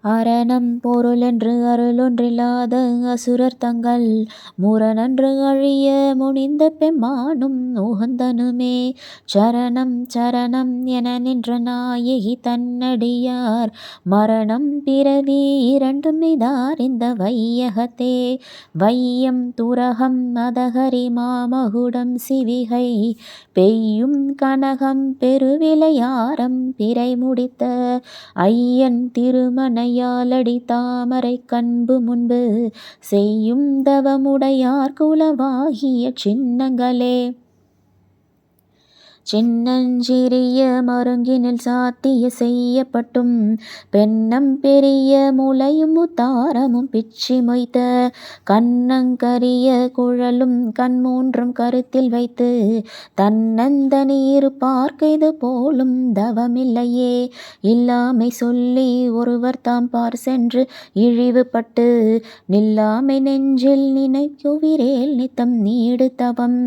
அரணம் பொருளென்று அருளொன்றில்லாத அசுரர் தங்கள் முரணன்று அழிய முனிந்த பெம்மானும் உகந்தனுமே. சரணம் சரணம் என நின்ற நாயகி தன்னடியார் மரணம் பிறவி இரண்டும் இதார் இந்த வையகத்தே. வையம் துரகம் மதகரி மாமகுடம் சிவிகை பெய்யும் கனகம் பெருவிளையாரம் பிறை முடித்த ஐயன் திருமணையாலடி தாமரை கண்பு முன்பு செய்யும் தவமுடையார் குலவாகிய சின்னங்களே. சின்னஞ்சிறிய மருங்கினில் சாத்திய செய்யப்பட்டும் பெண்ணம் பெரிய முலையும் முத்தாரமும் பிச்சி மொய்த்த கண்ணங்கரிய குழலும் கண்மூன்றும் கருத்தில் வைத்து தன்னந்த நீர் பார்க்கைது போலும் தவமில்லையே. இல்லாமை சொல்லி ஒருவர் தாம் பார் சென்று இழிவுபட்டு நில்லாமை நெஞ்சில் நினைக்குவிரேல் நித்தம் நீடு தவம்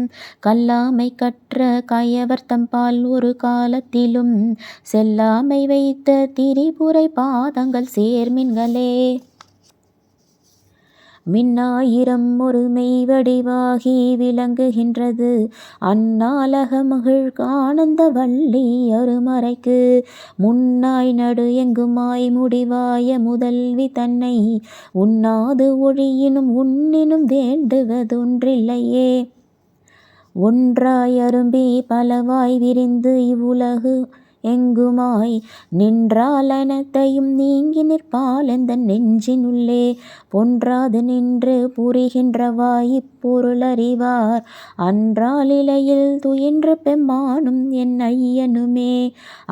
கல்லாமை கற்ற கயவர் தம்பால் ஒரு காலத்திலும் செல்லாமை வைத்த திரிபுரை பாதங்கள் சேர்மின்களே. மின்னாயிரம் ஒரு மெய்வடிவாகி விளங்குகின்றது அந்நாளகமகிழ் ஆனந்த வள்ளி அருமறைக்கு முன்னாய் நடு எங்குமாய் முடிவாய முதல்வி தன்னை உண்ணாது ஒழியினும் உன்னினும் வேண்டுவதொன்றில்லையே. ஒன்றாய் அரும்பி பலவாய் விரிந்து இவ்வுலகு எங்குமாய் நின்றால் அனைத்தையும் நீங்கி நிற்பால் எந்த நெஞ்சினுள்ளே பொன்றாது நின்று புரிகின்றவாய் இப்பொருள் அறிவார் அன்றால் இலையில் துயின்ற பெம்மானும் என் ஐயனுமே.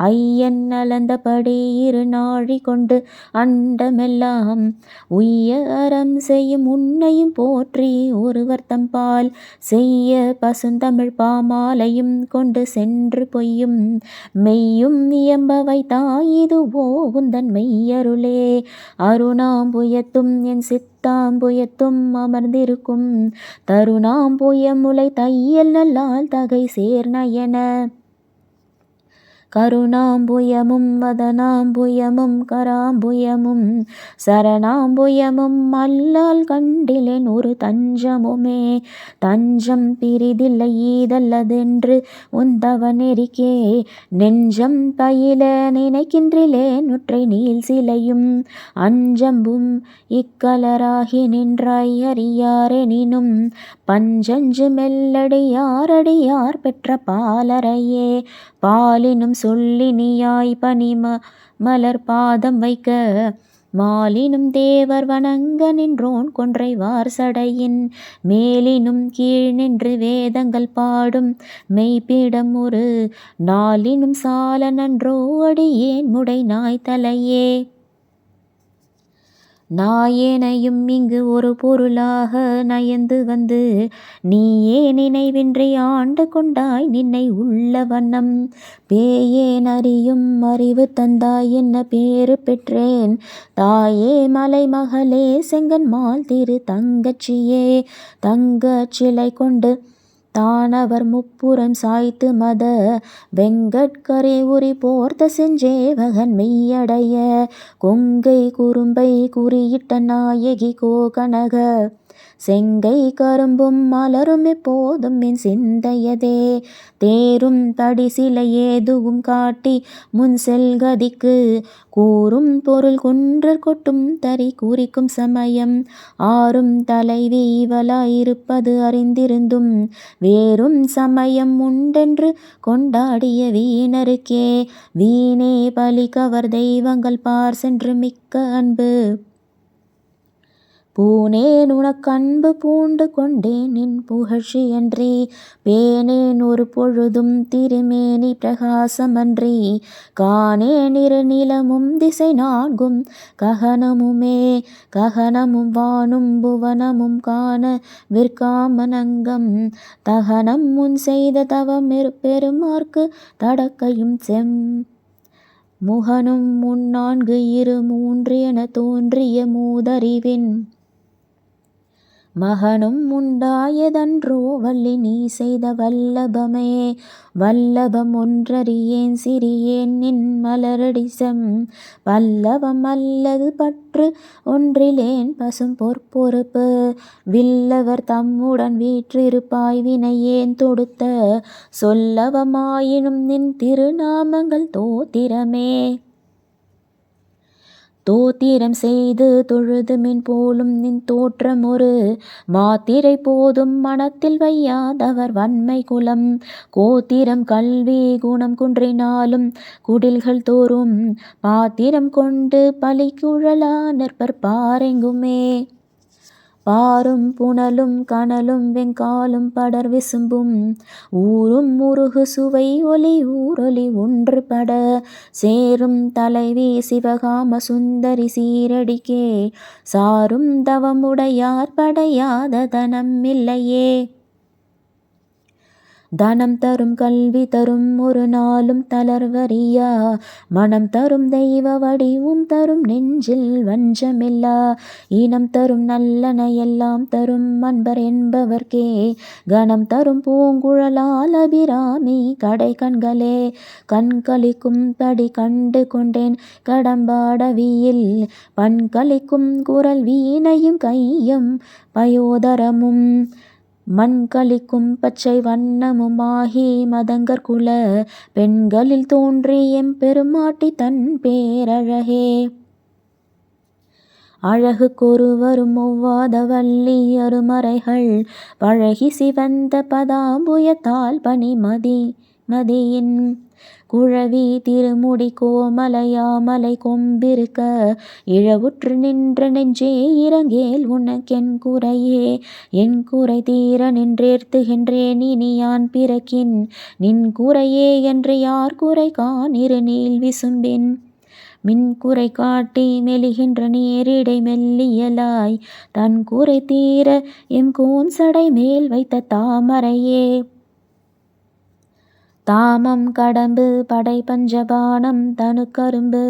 ஐயன் அளந்தபடி இரு நாழி கொண்டு அண்டமெல்லாம் உய்ய அறம் செய்யும் உன்னையும் போற்றி ஒருவர் தம்பால் செய்ய பசுந்தமிழ் பாமாலையும் கொண்டு சென்று பொய்யும் மெய்யும் இயம்பவை தாயிதுவோ உந்தன் மெய்யருளே. அருணாம்புயத்தும் என் சித்தாம்புயத்தும் அமர்ந்திருக்கும் தருணாம்புயமுலை தையல் நல்லால் தகை சேர்நயன கருணாம்புயமும் வதனாம்புயமும் கராம்புயமும் சரணாம்புயமும் அல்லால் கண்டிலேன் ஒரு தஞ்சமுமே. தஞ்சம் பிரிதில்லை ஈதல்லதென்று உந்தவ நெறிக்கே நெஞ்சம் பயில நினைக்கின்றிலேன் ஒற்றை நீள் சிலையும் அஞ்சம்பும் இக்கலராகி நின்றாய் அறியாரெனினும் பஞ்சஞ்சு மெல்லடியாரடியார் பெற்ற பாலரையே. பாலினும் சொல்லினியாய் பனிம மலர் பாதம் வைக்க மாலினும் தேவர் வணங்க நின்றோன் கொன்றை வார்சடையின் மேலினும் கீழ் நின்று வேதங்கள் பாடும் மெய்ப்பீடம் ஒரு நாளினும் சால நன்றோ அடியேன் முடை நாய் தலையே. நாயேனையும் இங்கு ஒரு பொருளாக நயந்து வந்து நீயே நினைவின்றி ஆண்டு கொண்டாய் நின்னை உள்ள வண்ணம் பேயேன் அறியும் அறிவு தந்தாய் என்ன பேறு பெற்றேன் தாயே மலை மகளே செங்கன்மால் திரு தங்கச்சியே. தங்கச் சிலை கொண்டு தானவர் முப்புறம் சாய்த்து மத வெங்கட்கரை உரி போர்த்த செஞ்சேவகன் மெய்யடைய கொங்கை குறும்பை குறியிட்ட நாயகி கோகனக செங்கை கரும்பும் மலரும் எப்போதும் என் சிந்தையதே. தேரும் தடி சிலை ஏதுவும் காட்டி முன் செல்கதிக்கு கூறும் பொருள் குன்றர் கொட்டும் தறி குறிக்கும் சமயம் ஆறும் தலைவி இவளாயிருப்பது அறிந்திருந்தும் வேறும் சமயம் உண்டென்று கொண்டாடிய வீணருக்கே வீணே பலி கவர் தெய்வங்கள் பார் சென்று மிக்க அன்பு பூனேன் உனக்கன்பு பூண்டு கொண்டேன் நின் புகழ்ச்சியன்றி பேனேன் ஒரு பொழுதும் திருமேனி பிரகாசமன்றி காணேன் இரு நிலமும் திசை நான்கும் ககனமுமே. ககனமும் வானும் புவனமும் காண விற்காமனங்கம் தகனம் முன் செய்த தவம் பெருமார்க்கு தடக்கையும் செம் முகனும் முன்னான்கு இரு மூன்று என தோன்றிய மூதறிவின் மகனும் உண்டாயதன்றோ வள்ளி நீ செய்த வல்லபமே. வல்லபம் ஒன்றறியேன் சிறியேன் நின் மலரடிசம் வல்லபம் அல்லது பற்று ஒன்றிலேன் பசும் பொற்பொறுப்பு. வில்லவர் தம்முடன் வீற்றிருப்பாய் வினையேன் தொடுத்த சொல்லவமாயினும் நின் திருநாமங்கள் தோத்திரமே. தோத்திரம் செய்து தொழுதுமின் போலும் நின் தோற்றம் ஒரு மாத்திரை போதும் மனத்தில் வையாதவர் வன்மை குலம். கோத்திரம் கல்வி குணம் குன்றினாலும் குடில்கள் தோறும் பாத்திரம் கொண்டு பலி குழலா நிற்பர் பாரெங்குமே. பாரும் புனலும் கனலும் வெங்காலும் படர் விசும்பும் ஊரும் முருகு சுவை ஒலி ஊரொலி ஒன்றுபட சேரும் தலைவி சிவகாம சுந்தரி சீரடிக்கே சாரும் தவமுடையார் படையாத தனம் இல்லையே. தனம் தரும் கல்வி தரும் ஒரு நாளும் தளர்வறியா மனம் தரும் தெய்வ வடிவும் தரும் நெஞ்சில் வஞ்சமில்லா இனம் தரும் நல்லன எல்லாம் தரும் அன்பர் என்பவர்க்கே கணம் தரும் பூங்குழலால் அபிராமி கடை கண்களே. கண்களிக்கும் படி கண்டு கொண்டேன் கடம்பாடவியில் பண்களிக்கும் குரல் வீணையும் கையும் பயோதரமும் மண்களிக்கும் பச்சை வண்ணமுமாகி மதங்கற்குல பெண்களில் தோன்றி எம்பெருமாட்டி தன் பேரழகே. அழகு கொருவரும் ஒவ்வாத வள்ளி அருமறைகள் பழகி சிவந்த பதாம்புயத்தால் பனிமதியின் குழவி திருமுடி கோமலையாமலை கொம்பிருக்க இழவுற்று நின்ற நெஞ்சே இறங்கேல் உனக்கென் குறையே. என் குறை தீர நின்றேர்த்துகின்றேன் இனியான் பிறக்கின் நின் குறையே என்று யார் குறை காணிரு நீள் விசும்பின் மின் குறை காட்டி மெலிகின்ற நேரிடை மெல்லியலாய் தன் குறை தீர எம் கோன் சடை மேல் வைத்த தாமரையே. தாமம் கடம்பு படை பஞ்சபானம் தனு கரும்பு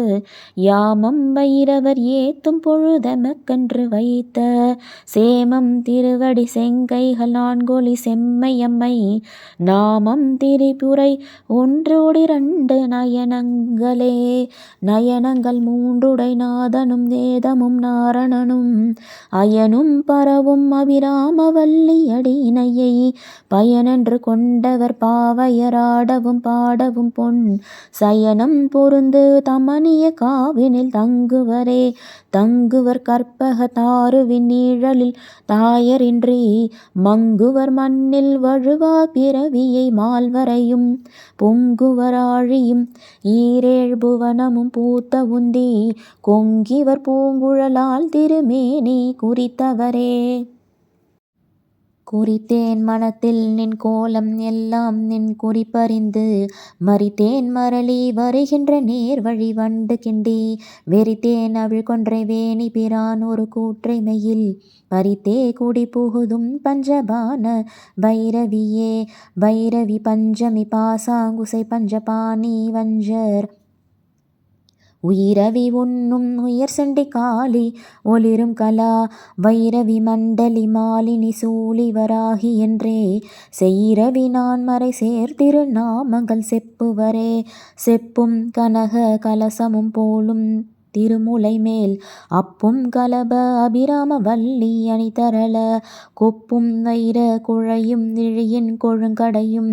யாமம் வைரவர் ஏத்தும் பொழுதெமக்கன்று வைத்த சேமம் திருவடி செங்கைகள் நான்கொலி செம்மையம்மை நாமம் திரிபுரை ஒன்றோடிரண்டு நயனங்களே. நயனங்கள் மூன்றுடை நாதனும் வேதமும் நாரணனும் அயனும் பரவும் அபிராமவல்லி அடியினையை பயனென்று கொண்டவர் பாவையராடவும் பாடவும் பொன் சயனம் பொருந்து தமனிய காவினில் தங்குவரே. தங்குவர் கற்பக தாருவின் நீழலில் தாயரின்றி மங்குவர் மண்ணில் வழுவா பிறவியை மால்வரையும் பொங்குவர் ஆழியும் ஈரேழ் புவனமும் பூத்த உந்தி கொங்கிவர் பூங்குழலால் திருமேனி குறித்தவரே. குறித்தேன் மனத்தில் நின் கோலம் எல்லாம் நின் குறிப்பறிந்து மறித்தேன் மரளி வருகின்ற நேர் வழி வண்டு கிண்டி வெறித்தேன் அவள் கொன்றை வேணி பிரான் ஒரு கூற்றை மெயில் பறித்தே குடி புகுதும் பஞ்சபான பைரவியே. பைரவி பஞ்சமி பாசாங்குசை பஞ்சபாணி வஞ்சர் உயிரவி உண்ணும் உயர் செண்டி காளி ஒளிரும் கலா வைரவி மண்டலி மாலினி சூழிவராகி என்றே செய்ரவி நான் மறை சேர்த்திரு நாமங்கள் செப்புவரே. செப்பும் கனக கலசமும் போலும் திருமுலை மேல் அப்பும் கலப அபிராம வல்லி அணி தரள கொப்பும் வைர குழையும் இழியின் கொழுங்கடையும்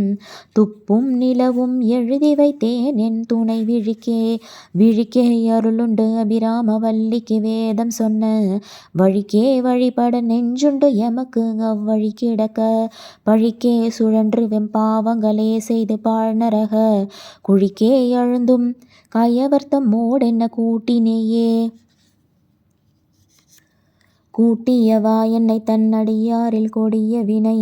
துப்பும் நிலவும் எழுதி வைத்தேன் என் துணை விழிக்கே. விழிக்கே அருளுண்டு அபிராம வல்லிக்கு வேதம் சொன்ன வழிக்கே வழிபட நெஞ்சுண்டு எமக்கு அவ்வழி கிடக்க பழிக்கே சுழன்று வெம்பாவங்களே செய்து பாழ்நரக குழிக்கே எழுந்தும் கயவர்த்தம் மோடென்ன கூட்டினேயே. கூட்டியவா என்னை தன்னடியாரில் கொடிய வினை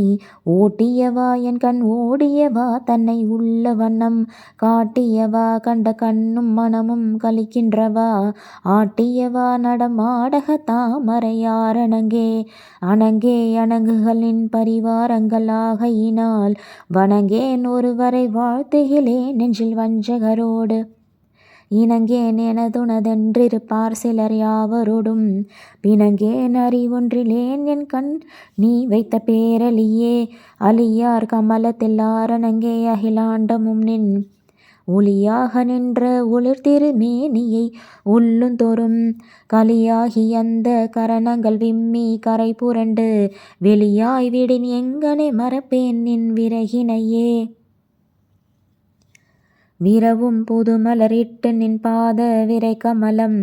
ஓட்டியவா என் கண் ஓடியவா தன்னை உள்ள வண்ணம் காட்டியவா கண்ட கண்ணும் மனமும் கலிக்கின்றவா ஆட்டியவா நடம் ஆடக தாமரையாரணங்கே. அணங்கே அணங்குகளின் பரிவாரங்கள் ஆகையினால் வணங்கேன் ஒருவரை வாழ்த்துகிலே நெஞ்சில் வஞ்சகரோடு இணங்கேன் எனதுனதென்றிருப்பார் சிலர் யாவரோடும் பிணங்கேன் அறிவொன்றிலேன் என் கண் நீ வைத்த பேரலியே. அலியார் கமலத்தெல்லாரணங்கே அகிலாண்டமும் நின் ஒளியாக நின்ற ஒளிர்திருமேனியை உள்ளுந்தோறும் கலியாகி அந்த கரணங்கள் விம்மி கரை புரண்டு வெளியாய் விடின் எங்கனே மறப்பேன் நின் விரகினையே. விரவும் புதுமலரிட்டு நின் பாத விரை கமலம்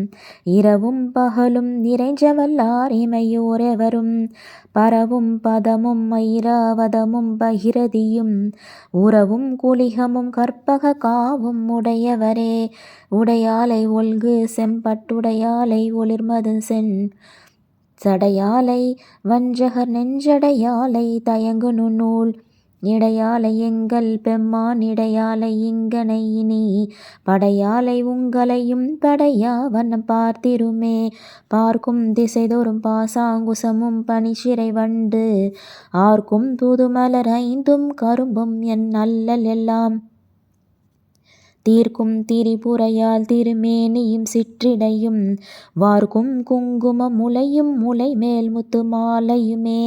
இரவும் பகலும் நிறைஞ்சவல்லார் இமையோரெவரும் பரவும் பதமும் ஐராவதமும் பகிரதியும் உறவும் குலிகமும் கற்பக காவும் உடையவரே. உடையாலை ஒல்கு செம்பட்டுடையாலை ஒளிர்மது சென் சடையாலை வஞ்சகர் நெஞ்சடையாலை தயங்கு நுண்ணூல் இடையாலை எங்கள் பெம்மான் இடையாலை இங்கனை இனி படையாலை உங்களையும் படையா வண்ணம் பார்த்திருமே. பார்க்கும் திசைதோறும் பாசாங்குசமும் பனிச்சிறை வண்டு ஆர்க்கும் புதுமலர் ஐந்தும் கரும்பும் என் அல்லல் எல்லாம் தீர்க்கும் திரிபுரையால் திருமேனியும் சிற்றிடையும் வார்க்கும் குங்குமம் முலையும் முலை மேல் முத்து மாலையுமே.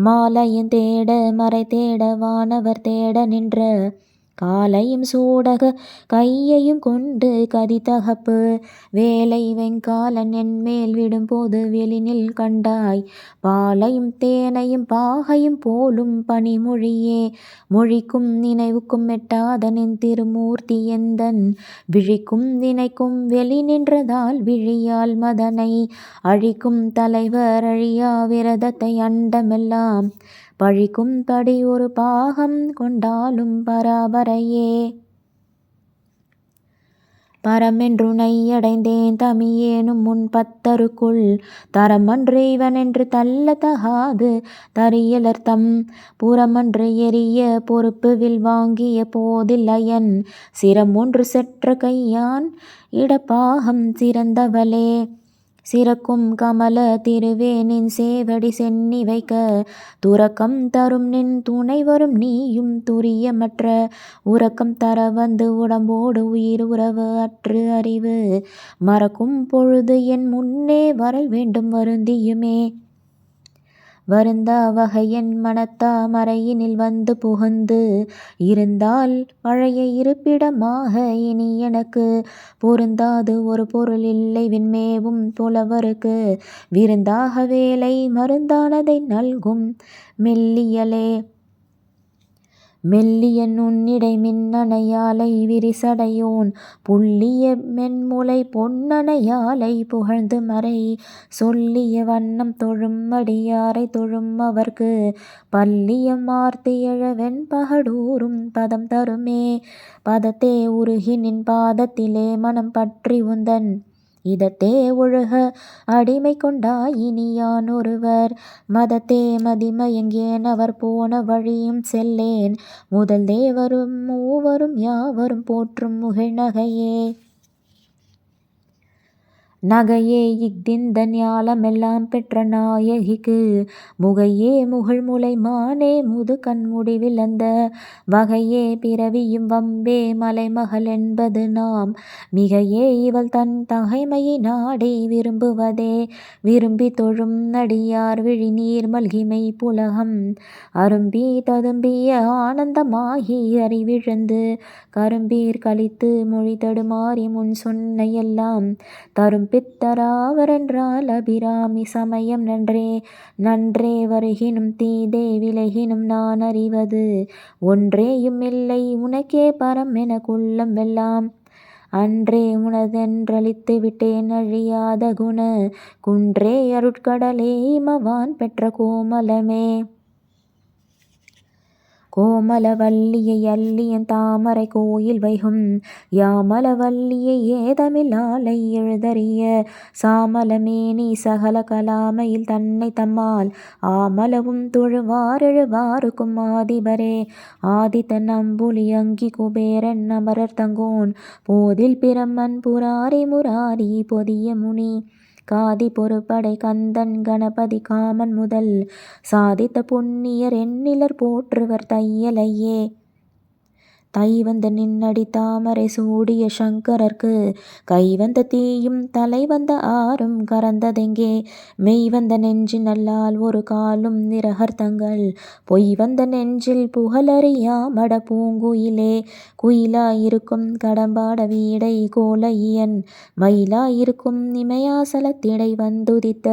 மாலையும் தேட மறை தேட வானவர் தேட நின்ற காலையும் சூடக கையையும் கொண்டு கதிதகப்பு வேலை வெங்காலன் என்மேல் விடும்போது வெளினில் கண்டாய் பாலையும் தேனையும் பாகையும் போலும் பனிமொழியே. மொழிக்கும் நினைவுக்கும் எட்டாத நின் திருமூர்த்தி எந்தன் விழிக்கும் நினைக்கும் வெளி நின்றதால் விழியால் மதனை அழிக்கும் தலைவர் அழியா விரதத்தை அண்டமெல்லாம் பழிக்கும் படி ஒரு பாகம் கொண்டாலும் பராபரையே. பரமென்றுனை அடைந்தேன் தமியேனும் முன் பத்தருக்குள் தரமன்று இவனென்று தள்ள தகாது தரியலர்த்தம் புறமன்று எரிய பொறுப்பு வில் வாங்கிய போதில் அயன் சிரம் ஒன்று செற்ற கையான் இடப்பாகம் சிறந்தவளே. சிறக்கும் கமல திருவேனின் சேவடி சென்னி வைக்க துறக்கம் தரும் நின் துணை வரும் நீயும் துரியமற்ற உறக்கம் தர வந்து உடம்போடு உயிர் உறவு அற்று அறிவு மறக்கும் பொழுது என் முன்னே வரல் வேண்டும் வருந்தியுமே. வருந்தா வகையன் மனத்தா மறையினில் வந்து புகுந்து இருந்தால் பழைய இருப்பிடமாக இனி எனக்கு பொருந்தாது ஒரு பொருள் இல்லை விண்மேவும் புலவருக்கு விருந்தாக வேலை மருந்தானதை நல்கும் மெல்லியலே. மெல்லிய நுண்ணிடை மின்னணையாலை விரிசடையோன் புல்லிய மென்முலை பொன்னணையாலை புகழ்ந்து மறை சொல்லிய வண்ணம் தொழும் அடியாரை தொழும் அவர்க்கு பல்லியம் மார்த்தியழ வெண்பகடூரும் பதம் தருமே. பதத்தே உருகி நின் பாதத்திலே மனம் பற்றி உந்தன் இதத்தே ஒழுக அடிமை கொண்டாய் இனி யான் ஒருவர் மதத்தே மதிமயங்கேன் அவர் போன வழியும் செல்லேன் முதல் தேவரும் மூவரும் யாவரும் போற்றும் முகிழ்நகையே. நகையே இஃதிந்த ஞாலமெல்லாம் பெற்ற நாயகிக்கு முகையே முகிழ்முலை மானே முது கண்முடி விளந்த வகையே பிறவியும் வம்பே மலைமகள் என்பது நாம் மிகையே இவள் தன் தகைமையை நாடி விரும்புவதே. விரும்பி தொழும் அடியார் விழிநீர் மல்கிமை புலகம் அரும்பி ததும்பிய ஆனந்தமாகி அறிவிழந்து கரும்பீர் கழித்து மொழி தடுமாறி முன் சொன்ன எல்லாம் தரும் பித்தராவரென்றால் அபிராமி சமயம் நன்றே. நன்றே வருகினும் தீதே விலகினும் நான் அறிவது ஒன்றேயும் இல்லை உனக்கே பரம் என குள்ளம் வெல்லாம் அன்றே உனதென்றழித்து விட்டேன் அழியாத குண குன்றே அருட்கடலே இமவான் பெற்ற கோமலமே. கோமலவல்லியை அல்லியன் தாமரை கோயில் வைகும் யாமலவல்லியை ஏதமில்லாலை எழுதறிய சாமலமேனி சகல கலாமையில் தன்னை தம்மால் ஆமலவும் தொழுவார் எழுவாருக்கும் ஆதிபரே. ஆதித்தன் அம்புலி அங்கி குபேரன் அமரர் தங்கோன் போதில் பிரம்மன் புராரி முராரி பொதிய முனி காதி பொறுப்படை கந்தன் கணபதி காமன் முதல் சாதித்த புண்ணியர் எண்ணிலர் போற்றுவர் தையலையே. தைவந்த நின்னடி தாமரை சூடிய சங்கரர்க்கு கைவந்த தீயும் தலைவந்த ஆறும் கறந்ததெங்கே மெய்வந்த நெஞ்சின் அல்லால் ஒரு காலும் நிரகர்த்தங்கள் பொய்வந்த நெஞ்சில் புகழறியாமட பூங்குயிலே குயிலாயிருக்கும் கடம்பாட வீடை கோலையன் மயிலாயிருக்கும் இமயாசலத்திடை வந்துதித்த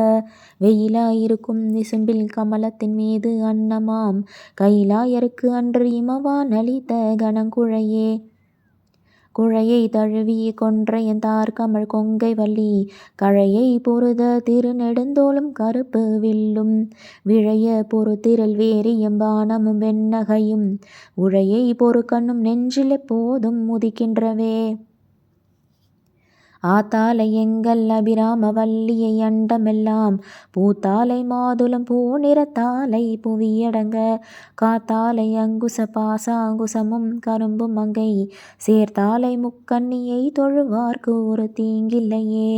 வெயிலாயிருக்கும் விசும்பில் கமலத்தின் மீது அன்னமாம் கைலாயருக்கு அன்று இமவான் அளித்த கணங்குழையே குழையை தழுவி கொன்றையன் தார்கமழ் கொங்கை வள்ளி கழையை பொருத திருநெடுந்தோளும் கருப்பு வில்லும் விழைய பொறுத்திரள் வேரியம் பானமும் வெண்ணகையும் உழையை பொறு கண்ணும் நெஞ்சில் எப்போதும் உதிக்கின்றவே ஆத்தாலை எங்கள் அபிராம வல்லியை அண்டமெல்லாம் பூத்தாலை மாதுளம் பூநிறத்தாலை புவியடங்க காத்தாலை அங்குச பாசாங்குசமும் கரும்பும் மங்கை சேர்த்தாலை முக்கண்ணியை தொழுவார்க்கு ஒரு தீங்கில்லையே.